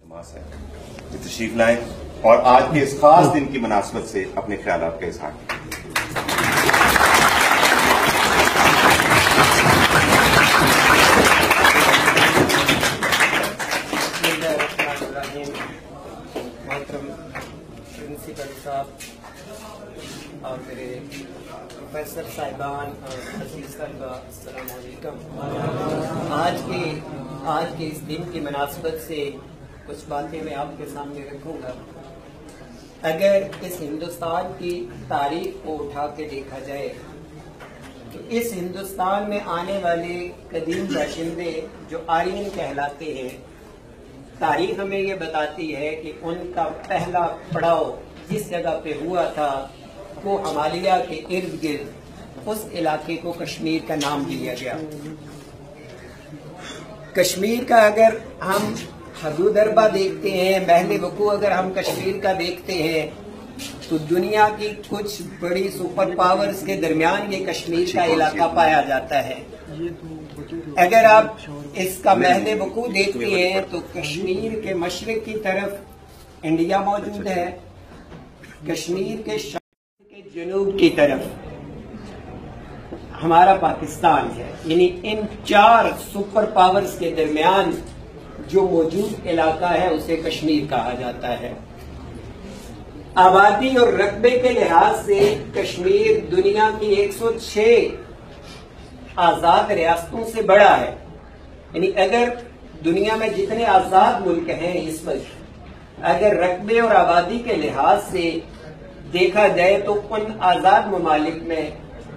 मास है तशरीफ लाएं और आज के इस खास दिन की मुनासबत से अपने ख्यालात का इजहार करें। प्रिंसिपल साहब और मेरे प्रोफेसर साहिबान और अजीज साहिबा, अस्सलाम वालेकुम। आज के इस दिन की मुनासबत से कुछ बातें मैं आपके सामने रखूंगा। अगर इस हिंदुस्तान की तारीख को उठा के देखा जाए तो इस हिंदुस्तान में आने वाले कदीम बाशिंदे जो आर्यन कहलाते हैं, तारीख हमें ये बताती है कि उनका पहला पड़ाव जिस जगह पे हुआ था वो हिमालय के इर्द गिर्द उस इलाके को कश्मीर का नाम दिया गया। कश्मीर का अगर हम हदूदरबा देखते हैं, महल वकू अगर हम कश्मीर का देखते हैं तो दुनिया की कुछ बड़ी सुपर पावर्स के दरमियान ये कश्मीर का इलाका पाया जाता है। अगर आप इसका महल वकू देखते हैं तो कश्मीर के मशरिक की तरफ इंडिया मौजूद है, कश्मीर के जनूब की तरफ हमारा पाकिस्तान है। यानी इन चार सुपर पावर्स के दरमियान जो मौजूद इलाका है उसे कश्मीर कहा जाता है। आबादी और रकबे के लिहाज से कश्मीर दुनिया की 106 आजाद रियासतों से बड़ा है। यानी अगर दुनिया में जितने आजाद मुल्क हैं इस वक्त, अगर रकबे और आबादी के लिहाज से देखा जाए तो उन आजाद ममालिक में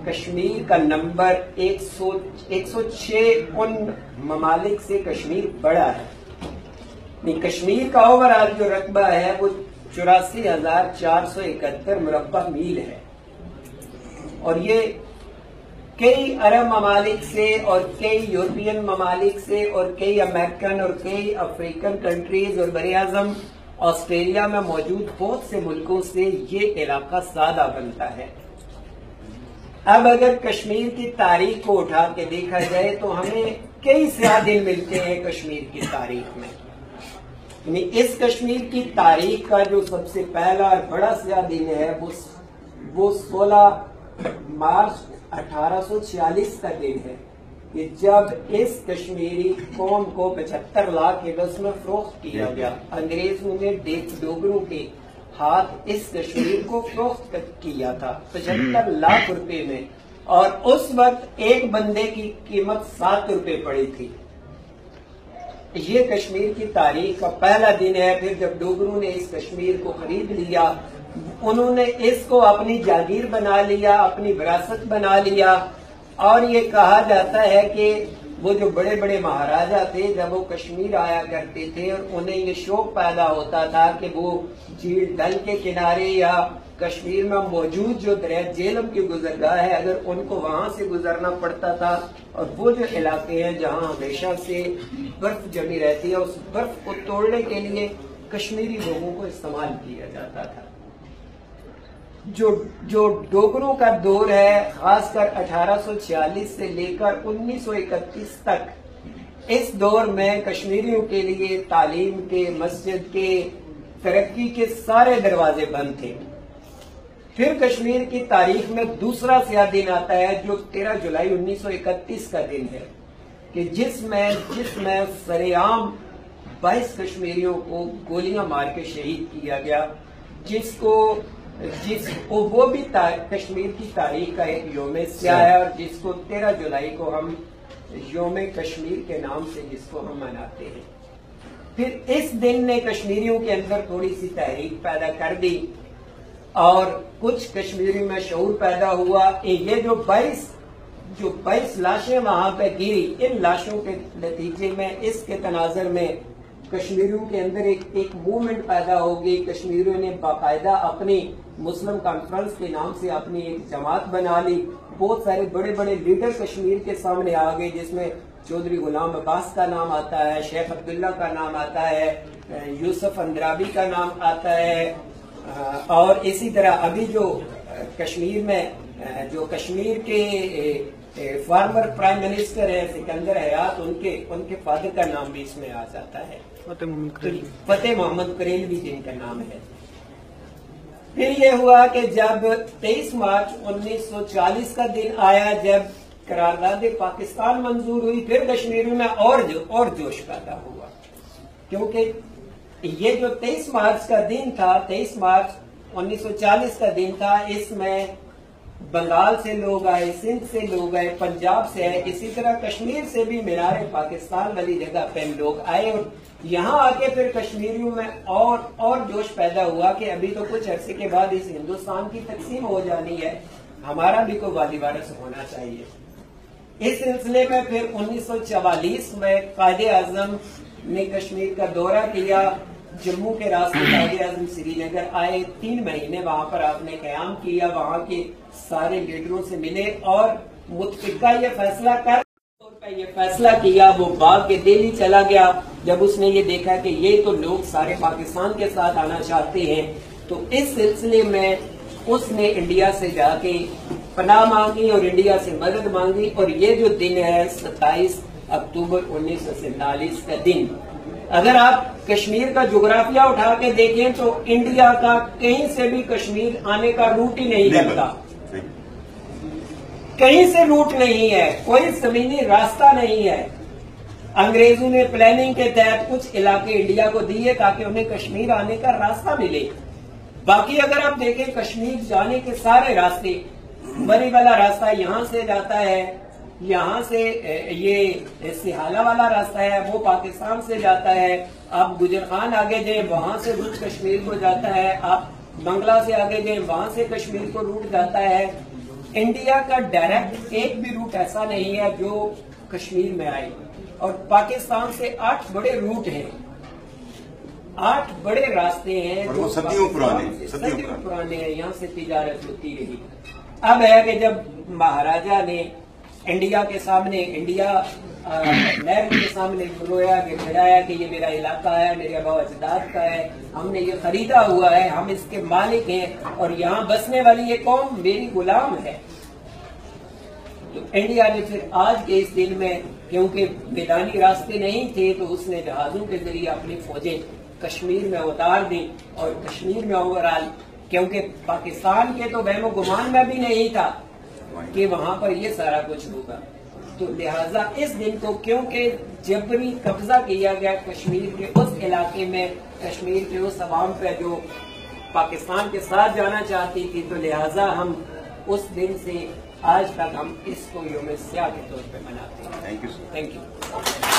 कश्मीर का नंबर 106 उन ममालिक से कश्मीर बड़ा है। कश्मीर का ओवरऑल जो रकबा है वो 84,471 मुरब्बा मील है और ये कई अरब ममालिक से और कई यूरोपियन ममालिक से और कई अमेरिकन और कई अफ्रीकन कंट्रीज और बरे-आज़म ऑस्ट्रेलिया में मौजूद बहुत से मुल्कों से ये इलाका सादा बनता है। अब अगर कश्मीर की तारीख को उठा के देखा जाए तो हमें कई स्याह दिन मिलते हैं कश्मीर की तारीख में। यानी इस कश्मीर की तारीख का जो सबसे पहला और बड़ा स्याह दिन है वो 16 मार्च 1846 का दिन है कि जब इस कश्मीरी कौम को 75 लाख एडस में फरोख्त किया गया। अंग्रेजों ने डोगरों के हाथ इस कश्मीर को फरोख्त किया था 75 लाख रुपए में, और उस वक्त एक बंदे की कीमत 7 रुपए पड़ी थी। ये कश्मीर की तारीख का पहला दिन है। फिर जब डोगरों ने इस कश्मीर को खरीद लिया, उन्होंने इसको अपनी जागीर बना लिया, अपनी विरासत बना लिया। और ये कहा जाता है कि वो जो बड़े बड़े महाराजा थे जब वो कश्मीर आया करते थे और उन्हें ये शौक पैदा होता था कि वो झील डल के किनारे या कश्मीर में मौजूद जो दरिया झेलम की गुजरगाह है, अगर उनको वहां से गुजरना पड़ता था और वो जो इलाके हैं जहां हमेशा से बर्फ जमी रहती है, उस बर्फ को तोड़ने के लिए कश्मीरी लोगों को इस्तेमाल किया जाता था। जो डोगरों का दौर है, खासकर 1846 से लेकर 1931 तक, इस दौर में कश्मीरियों के लिए तालीम के, मस्जिद के, तरक्की के सारे दरवाजे बंद थे। फिर कश्मीर की तारीख में दूसरा स्याह दिन आता है जो 13 जुलाई 1931 का दिन है कि जिसमें सरेआम 22 कश्मीरियों को गोलियां मार के शहीद किया गया, वो भी कश्मीर की तारीख का एक योम स्याह है और जिसको 13 जुलाई को हम योम कश्मीर के नाम से जिसको हम मनाते हैं। फिर इस दिन ने कश्मीरियों के अंदर थोड़ी सी तहरीक पैदा कर दी और कुछ कश्मीरियों में शऊर पैदा हुआ। ये जो 22 लाशें वहां पे गिरी, इन लाशों के नतीजे में, इसके तनाजर में कश्मीरियों के अंदर एक मूवमेंट पैदा हो गई। कश्मीरियों ने बाकायदा अपनी मुस्लिम कॉन्फ्रेंस के नाम से अपनी एक जमात बना ली। बहुत सारे बड़े बड़े लीडर कश्मीर के सामने आ गए, जिसमें चौधरी गुलाम अब्बास का नाम आता है, शेख अब्दुल्ला का नाम आता है, यूसुफ अंद्राबी का नाम आता है। और इसी तरह अभी जो कश्मीर में जो कश्मीर के फॉर्मर प्राइम मिनिस्टर है सिकंदर हयात, उनके फादर का नाम भी इसमें आ जाता है। फतेह मोहम्मद करेलवी जिनका नाम है। फिर ये हुआ कि जब 23 मार्च 1940 का दिन आया, जब करारदाद पाकिस्तान मंजूर हुई, फिर कश्मीर में और जोश पैदा हुआ, क्योंकि ये जो 23 मार्च का दिन था, 23 मार्च 1940 का दिन था, इसमें बंगाल से लोग आए, सिंध से लोग आए, पंजाब से आए, इसी तरह कश्मीर से भी मीनार पाकिस्तान वाली जगह पे लोग आए। और यहाँ आके फिर कश्मीरियों में और जोश पैदा हुआ कि अभी तो कुछ अरसे के बाद इस हिंदुस्तान की तकसीम हो जानी है, हमारा भी कोई वाली वारिस होना चाहिए। इस सिलसिले में फिर 1944 में कायदे आजम ने कश्मीर का दौरा किया, जम्मू के रास्ते कायदे आजम श्रीनगर आए, 3 महीने वहां पर आपने कयाम किया, वहां के सारे लीडरों से मिले और मुतफिका ये फैसला ये फैसला किया, वो बाग के दिल्ली चला गया। जब उसने ये देखा कि ये तो लोग सारे पाकिस्तान के साथ आना चाहते हैं, तो इस सिलसिले में उसने इंडिया से जाके पनाह मांगी और इंडिया से मदद मांगी। और ये जो दिन है 27 अक्टूबर 1947 का दिन, अगर आप कश्मीर का जोग्राफिया उठा के देखें तो इंडिया का कहीं से भी कश्मीर आने का रूट ही नहीं लगता, कहीं से रूट नहीं है, कोई जमीनी रास्ता नहीं है। अंग्रेजों ने प्लानिंग के तहत कुछ इलाके इंडिया को दिए ताकि उन्हें कश्मीर आने का रास्ता मिले। बाकी अगर आप देखें कश्मीर जाने के सारे रास्ते, बरी वाला रास्ता यहां से जाता है, यहां से ये सिहाला वाला रास्ता है वो पाकिस्तान से जाता है, आप गुजरखान आगे जाए वहां से रूट कश्मीर को जाता है, आप बंगला से आगे जाए वहां से कश्मीर को रूट जाता है। इंडिया का डायरेक्ट एक भी रूट ऐसा नहीं है जो कश्मीर में आए। और पाकिस्तान से 8 बड़े रूट हैं, 8 बड़े रास्ते हैं और जो सदियों पुराने हैं, यहाँ से तिजारत होती रही। अब है कि जब महाराजा ने इंडिया के सामने, इंडिया नेहरू के सामने रोया कि गिराया कि ये मेरा इलाका है, मेरे आबा अजदाद का है, हमने ये खरीदा हुआ है, हम इसके मालिक हैं और यहाँ बसने वाली ये कौम मेरी गुलाम है। तो इंडिया ने फिर आज के इस दिन में, क्योंकि मैदानी रास्ते नहीं थे, तो उसने जहाजों के जरिए अपनी फौजें कश्मीर में उतार दी और कश्मीर में ओवरऑल, क्योंकि पाकिस्तान के तो वहमो गुमान में भी नहीं था कि वहां पर ये सारा कुछ होगा, तो लिहाजा इस दिन को क्योंकि जबरी कब्जा किया गया कश्मीर के उस इलाके में, कश्मीर के उस अवाम पे जो पाकिस्तान के साथ जाना चाहती थी, तो लिहाजा हम उस दिन से आज तक हम इसको यौम स्याह के तौर पे मनाते हैं। Thank you.